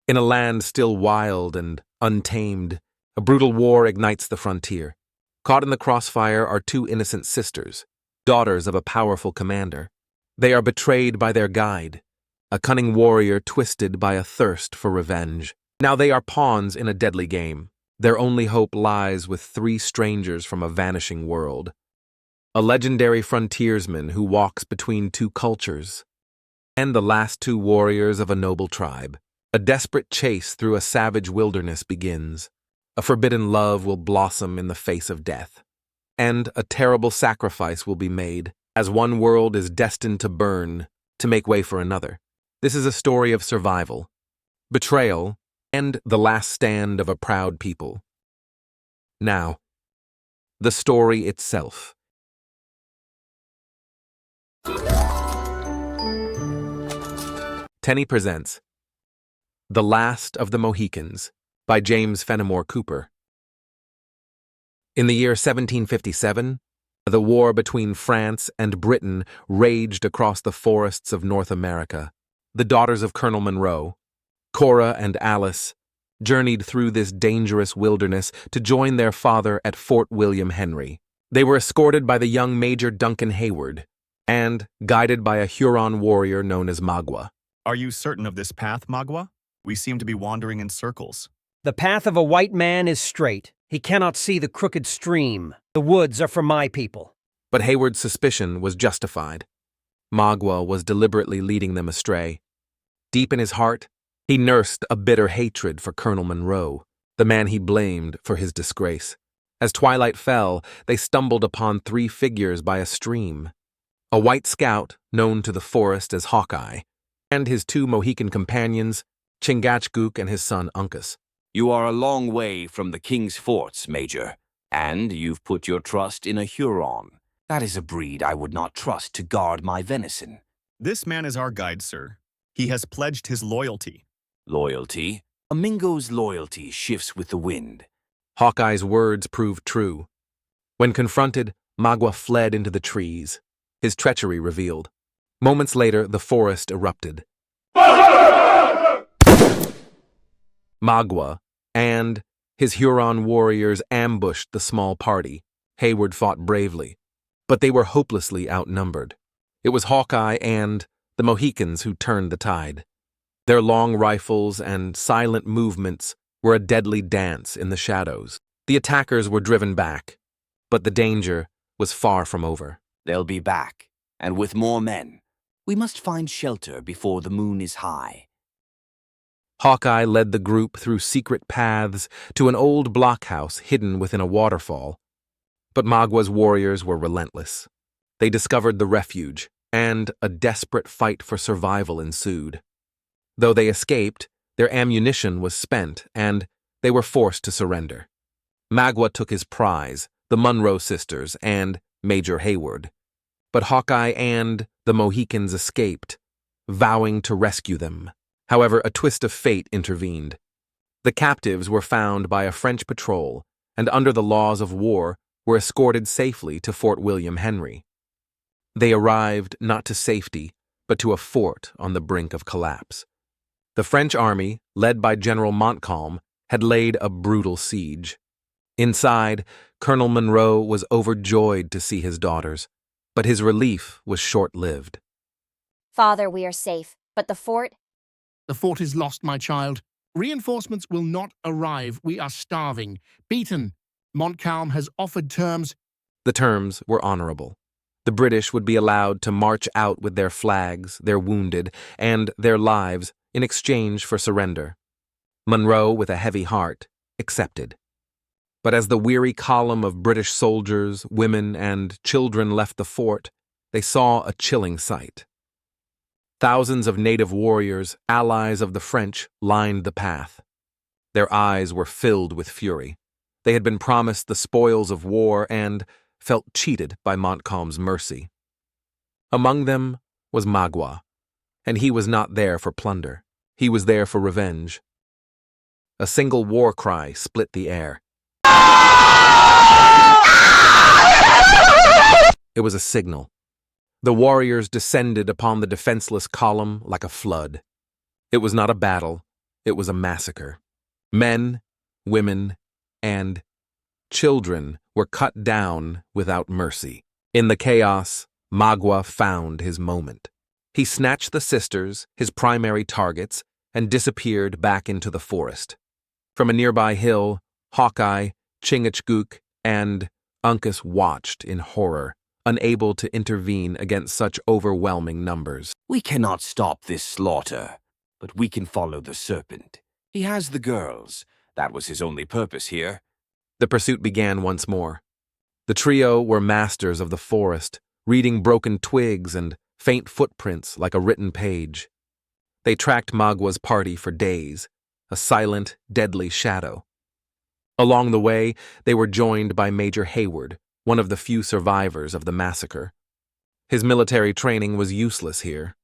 In a land still wild and untamed, a brutal war ignites the frontier. Caught in the crossfire are two innocent sisters, daughters of a powerful commander. They are betrayed by their guide, a cunning warrior twisted by a thirst for revenge. Now they are pawns in a deadly game. Their only hope lies with three strangers from a vanishing world. A legendary frontiersman who walks between two cultures, and the last two warriors of a noble tribe. A desperate chase through a savage wilderness begins. A forbidden love will blossom in the face of death. And a terrible sacrifice will be made, as one world is destined to burn, to make way for another. This is a story of survival, betrayal, and the last stand of a proud people. Now, the story itself. Tenny presents The Last of the Mohicans by James Fenimore Cooper. In the year 1757, the war between France and Britain raged across the forests of North America. The daughters of Colonel Monroe, Cora and Alice, journeyed through this dangerous wilderness to join their father at Fort William Henry. They were escorted by the young Major Duncan Hayward and guided by a Huron warrior known as Magua. Are you certain of this path, Magua? We seem to be wandering in circles. The path of a white man is straight. He cannot see the crooked stream. The woods are for my people. But Hayward's suspicion was justified. Magua was deliberately leading them astray. Deep in his heart, he nursed a bitter hatred for Colonel Monroe, the man he blamed for his disgrace. As twilight fell, they stumbled upon three figures by a stream. A white scout, known to the forest as Hawkeye, and his two Mohican companions, Chingachgook and his son Uncas. You are a long way from the king's forts, Major, and you've put your trust in a Huron. That is a breed I would not trust to guard my venison. This man is our guide, sir. He has pledged his loyalty. Loyalty? A Mingo's loyalty shifts with the wind. Hawkeye's words proved true. When confronted, Magua fled into the trees, his treachery revealed. Moments later, the forest erupted. Magua and his Huron warriors ambushed the small party. Hayward fought bravely, but they were hopelessly outnumbered. It was Hawkeye and the Mohicans who turned the tide. Their long rifles and silent movements were a deadly dance in the shadows. The attackers were driven back, but the danger was far from over. They'll be back, and with more men. We must find shelter before the moon is high. Hawkeye led the group through secret paths to an old blockhouse hidden within a waterfall. But Magua's warriors were relentless. They discovered the refuge, and a desperate fight for survival ensued. Though they escaped, their ammunition was spent, and they were forced to surrender. Magua took his prize, the Monroe sisters and Major Hayward. But Hawkeye and the Mohicans escaped, vowing to rescue them. However, a twist of fate intervened. The captives were found by a French patrol, and under the laws of war, were escorted safely to Fort William Henry. They arrived not to safety, but to a fort on the brink of collapse. The French army, led by General Montcalm, had laid a brutal siege. Inside, Colonel Monroe was overjoyed to see his daughters, but his relief was short-lived. Father, we are safe, but the fort? The fort is lost, my child. Reinforcements will not arrive. We are starving. Beaten. Montcalm has offered terms. The terms were honorable. The British would be allowed to march out with their flags, their wounded, and their lives in exchange for surrender. Monroe, with a heavy heart, accepted. But as the weary column of British soldiers, women, and children left the fort, they saw a chilling sight. Thousands of native warriors, allies of the French, lined the path. Their eyes were filled with fury. They had been promised the spoils of war and felt cheated by Montcalm's mercy. Among them was Magua, and he was not there for plunder. He was there for revenge. A single war cry split the air. It was a signal. The warriors descended upon the defenseless column like a flood. It was not a battle, It was a massacre. Men, women, and children were cut down without mercy. In the chaos, Magua found his moment. He snatched the sisters, his primary targets, and disappeared back into the forest. From a nearby hill, Hawkeye, Chingachgook, and Uncas watched in horror, unable to intervene against such overwhelming numbers. We cannot stop this slaughter, but we can follow the serpent. He has the girls. That was his only purpose here. The pursuit began once more. The trio were masters of the forest, reading broken twigs and faint footprints like a written page. They tracked Magua's party for days, a silent, deadly shadow. Along the way, they were joined by Major Hayward, one of the few survivors of the massacre. His military training was useless here.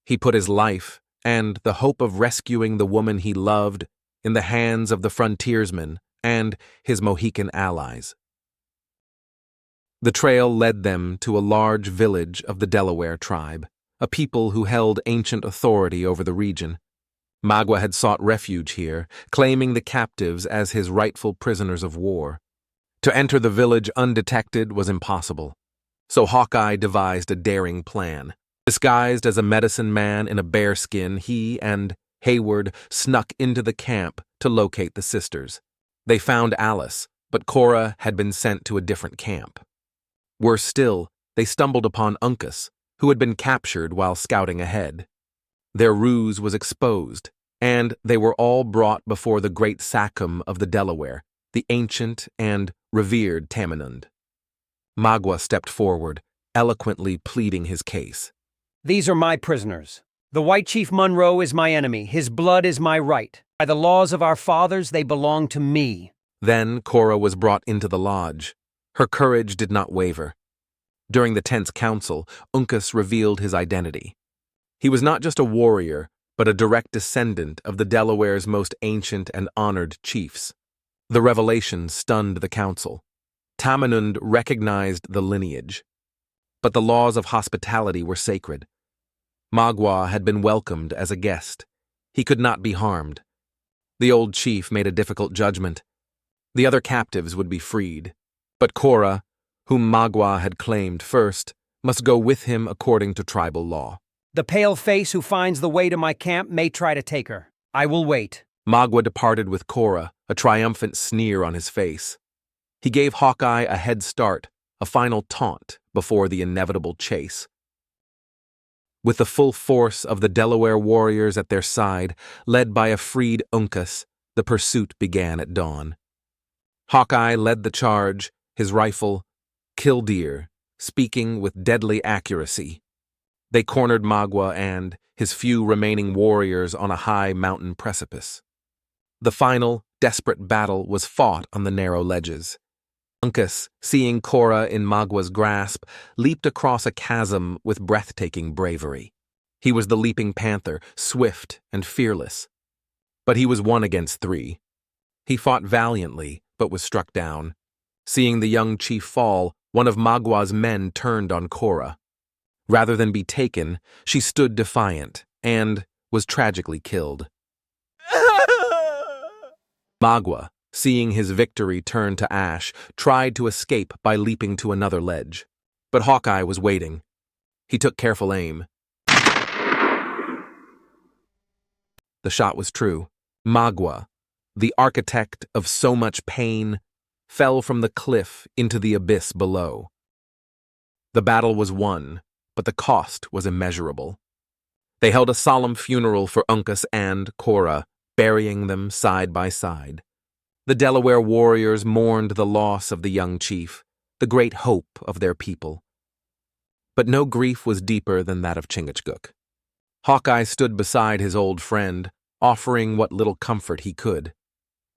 He put his life and the hope of rescuing the woman he loved in the hands of the frontiersman and his Mohican allies. The trail led them to a large village of the Delaware tribe, a people who held ancient authority over the region. Magua had sought refuge here, claiming the captives as his rightful prisoners of war. To enter the village undetected was impossible, so Hawkeye devised a daring plan. Disguised as a medicine man in a bearskin, he and Hayward snuck into the camp to locate the sisters. They found Alice, but Cora had been sent to a different camp. Worse still, they stumbled upon Uncas, who had been captured while scouting ahead. Their ruse was exposed, and they were all brought before the great Sachem of the Delaware, the ancient and revered Tamenund. Magua stepped forward, eloquently pleading his case. These are my prisoners. The White Chief Monroe is my enemy. His blood is my right. By the laws of our fathers, they belong to me. Then Cora was brought into the lodge. Her courage did not waver. During the tense council, Uncas revealed his identity. He was not just a warrior, but a direct descendant of the Delaware's most ancient and honored chiefs. The revelation stunned the council. Tamenund recognized the lineage, but the laws of hospitality were sacred. Magua had been welcomed as a guest. He could not be harmed. The old chief made a difficult judgment. The other captives would be freed, but Cora, whom Magua had claimed first, must go with him according to tribal law. The pale face who finds the way to my camp may try to take her. I will wait. Magua departed with Cora, a triumphant sneer on his face. He gave Hawkeye a head start, a final taunt before the inevitable chase. With the full force of the Delaware warriors at their side, led by a freed Uncas, the pursuit began at dawn. Hawkeye led the charge, his rifle, killdeer, speaking with deadly accuracy. They cornered Magua and his few remaining warriors on a high mountain precipice. The final, desperate battle was fought on the narrow ledges. Uncas, seeing Cora in Magua's grasp, leaped across a chasm with breathtaking bravery. He was the leaping panther, swift and fearless. But he was 1 against 3. He fought valiantly, but was struck down. Seeing the young chief fall, one of Magua's men turned on Cora. Rather than be taken, she stood defiant and was tragically killed. Magua, seeing his victory turn to ash, tried to escape by leaping to another ledge. But Hawkeye was waiting. He took careful aim. The shot was true. Magua, the architect of so much pain, fell from the cliff into the abyss below. The battle was won, but the cost was immeasurable. They held a solemn funeral for Uncas and Cora, burying them side by side. The Delaware warriors mourned the loss of the young chief, the great hope of their people. But no grief was deeper than that of Chingachgook. Hawkeye stood beside his old friend, offering what little comfort he could.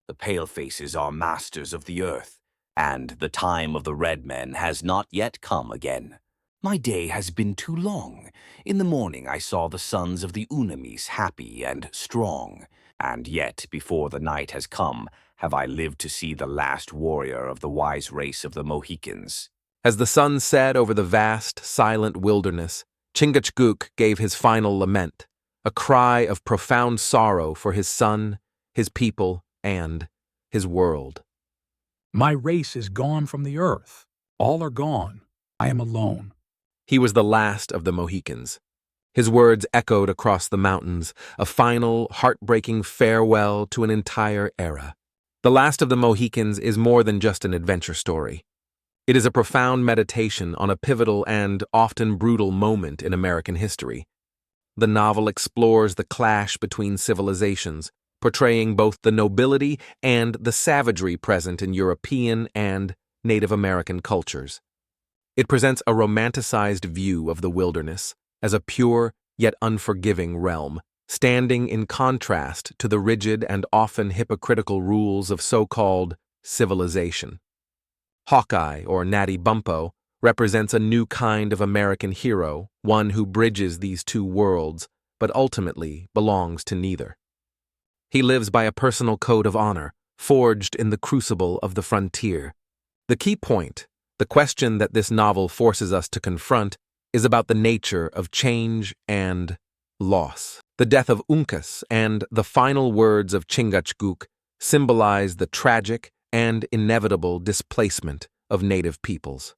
The palefaces are masters of the earth, and the time of the red men has not yet come again. My day has been too long. In the morning I saw the sons of the Unamis happy and strong, and yet before the night has come have I lived to see the last warrior of the wise race of the Mohicans. As the sun set over the vast, silent wilderness, Chingachgook gave his final lament, a cry of profound sorrow for his son, his people, and his world. My race is gone from the earth. All are gone. I am alone. He was the last of the Mohicans. His words echoed across the mountains, a final, heartbreaking farewell to an entire era. The Last of the Mohicans is more than just an adventure story. It is a profound meditation on a pivotal and often brutal moment in American history. The novel explores the clash between civilizations, portraying both the nobility and the savagery present in European and Native American cultures. It presents a romanticized view of the wilderness as a pure yet unforgiving realm, standing in contrast to the rigid and often hypocritical rules of so-called civilization. Hawkeye, or Natty Bumppo, represents a new kind of American hero, one who bridges these two worlds, but ultimately belongs to neither. He lives by a personal code of honor, forged in the crucible of the frontier. The key point, the question that this novel forces us to confront, is about the nature of change and loss. The death of Uncas and the final words of Chingachgook symbolize the tragic and inevitable displacement of native peoples.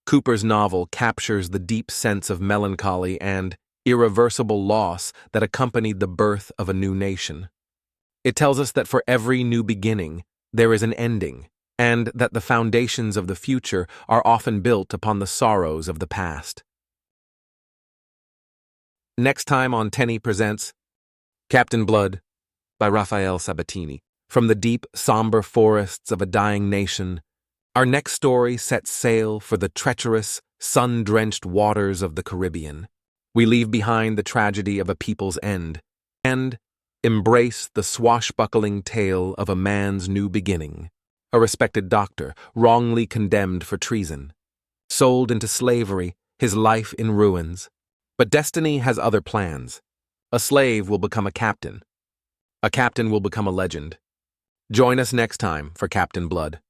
Cooper's novel captures the deep sense of melancholy and irreversible loss that accompanied the birth of a new nation. It tells us that for every new beginning, there is an ending, and that the foundations of the future are often built upon the sorrows of the past. Next time on Tenny Presents Captain Blood by Raphael Sabatini. From the deep, somber forests of a dying nation, our next story sets sail for the treacherous, sun-drenched waters of the Caribbean. We leave behind the tragedy of a people's end and embrace the swashbuckling tale of a man's new beginning. A respected doctor, wrongly condemned for treason. Sold into slavery, his life in ruins. But destiny has other plans. A slave will become a captain. A captain will become a legend. Join us next time for Captain Blood.